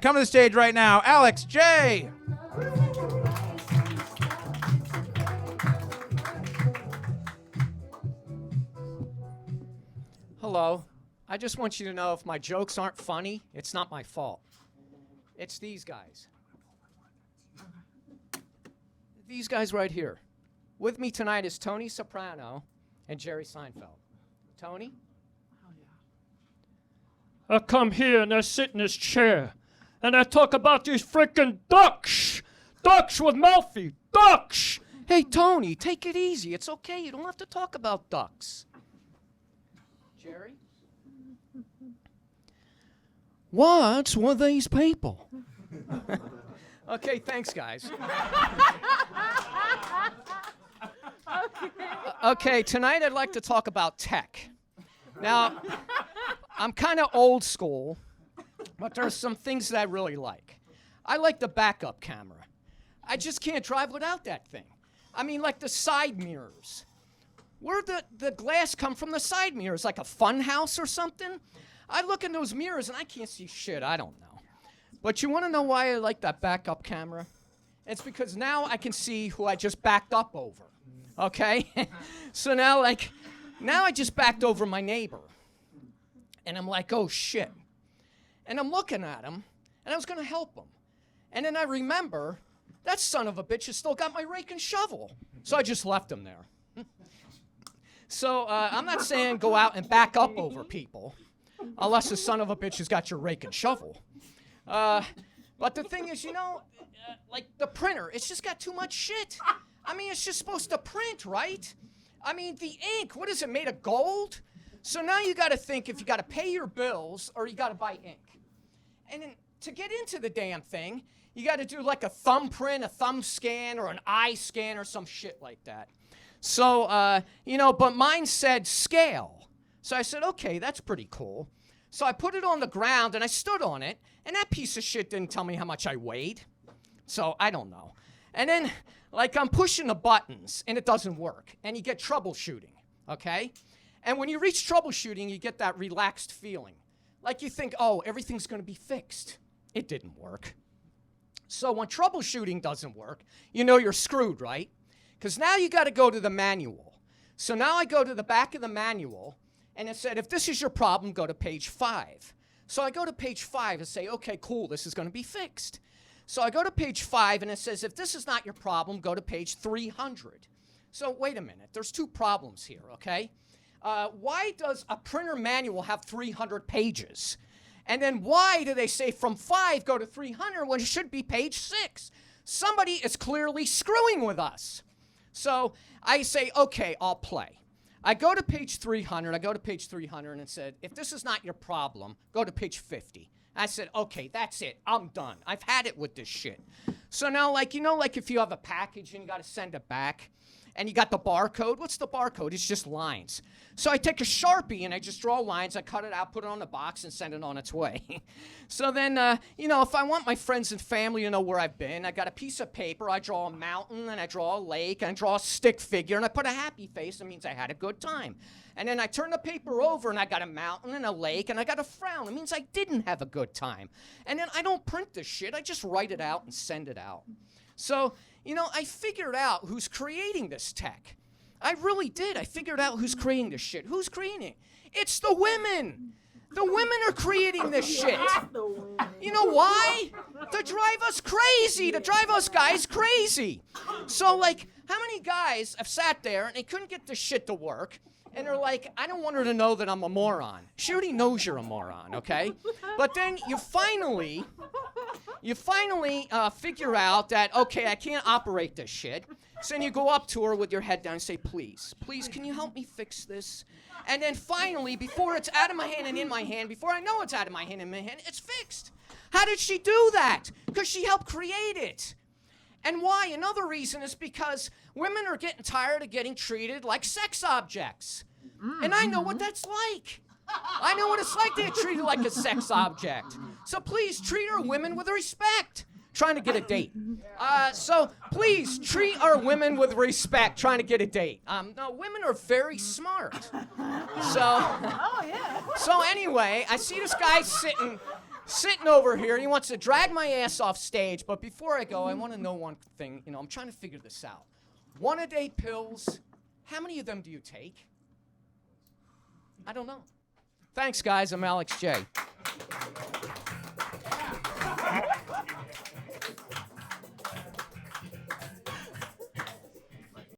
Come to the stage right now, Alex J. Hello. I just want you to know if my jokes aren't funny, it's not my fault. It's these guys. These guys right here. With me tonight is Tony Soprano and Jerry Seinfeld. Tony? I come here and I sit in this chair and I talk about these freaking ducks. Ducks with Melfi. Ducks. Hey, Tony, take it easy. It's okay. You don't have to talk about ducks. Jerry? What's with these people? Okay, thanks, guys. Okay, tonight I'd like to talk about tech. Now, I'm kind of old school, but there's some things that I really like. I like the backup camera. I just can't drive without that thing. I mean, like the side mirrors. Where'd the glass come from the side mirrors? Like a fun house or something? I look in those mirrors and I can't see shit. I don't know. But you want to know why I like that backup camera? It's because now I can see who I just backed up over. Okay? So now I just backed over my neighbor. And I'm like, oh shit. And I'm looking at him, and I was gonna help him. And then I remember, that son of a bitch has still got my rake and shovel. So I just left him there. So I'm not saying go out and back up over people, unless the son of a bitch has got your rake and shovel. But the thing is, like the printer, it's just got too much shit. I mean, it's just supposed to print, right? I mean, the ink, what is it, made of gold? So now you gotta think if you gotta pay your bills or you gotta buy ink. And then to get into the damn thing, you gotta do like a thumbprint, a thumb scan, or an eye scan or some shit like that. So, but mine said scale. So I said, okay, that's pretty cool. So I put it on the ground and I stood on it, and that piece of shit didn't tell me how much I weighed. So I don't know. And then, I'm pushing the buttons and it doesn't work, and you get troubleshooting, okay? And when you reach troubleshooting, you get that relaxed feeling. Like you think, oh, everything's gonna be fixed. It didn't work. So when troubleshooting doesn't work, you know you're screwed, right? Because now you gotta go to the manual. So now I go to the back of the manual, and it said, if this is your problem, go to page 5. So I go to page 5 and say, okay, cool, this is gonna be fixed. So I go to page 5, and it says, if this is not your problem, go to page 300. So wait a minute, there's 2 problems here, okay? Why does a printer manual have 300 pages? And then why do they say from 5 go to 300 when it should be page 6? Somebody is clearly screwing with us. So I say, okay, I'll play. I go to page 300, and it said, if this is not your problem, go to page 50. I said, okay, that's it, I'm done. I've had it with this shit. So now, if you have a package and you gotta send it back, and you got the barcode. What's the barcode? It's just lines. So I take a Sharpie and I just draw lines, I cut it out, put it on the box, and send it on its way. So then, if I want my friends and family to know where I've been, I got a piece of paper, I draw a mountain, and I draw a lake, and I draw a stick figure, and I put a happy face. It means I had a good time. And then I turn the paper over, and I got a mountain and a lake, and I got a frown. It means I didn't have a good time. And then I don't print this shit. I just write it out and send it out. So, I figured out who's creating this tech. I really did. I figured out who's creating this shit. Who's creating it? It's the women. The women are creating this shit. You know why? To drive us crazy, to drive us guys crazy. So, how many guys have sat there and they couldn't get this shit to work, and they're like, I don't want her to know that I'm a moron. She already knows you're a moron, okay? But then you finally figure out that, okay, I can't operate this shit. So then you go up to her with your head down and say, please, can you help me fix this? And then finally, before it's out of my hand and in my hand, before I know it's out of my hand and in my hand, it's fixed. How did she do that? Because she helped create it. And why? Another reason is because women are getting tired of getting treated like sex objects. And I know what that's like. I know what it's like to get treated like a sex object. So please treat our women with respect. Trying to get a date. So please treat our women with respect. Trying to get a date. No, women are very smart. So anyway, I see this guy sitting over here. He wants to drag my ass off stage. But before I go, I want to know one thing. You know, I'm trying to figure this out. 1-a-day pills. How many of them do you take? I don't know. Thanks, guys. I'm Alex J.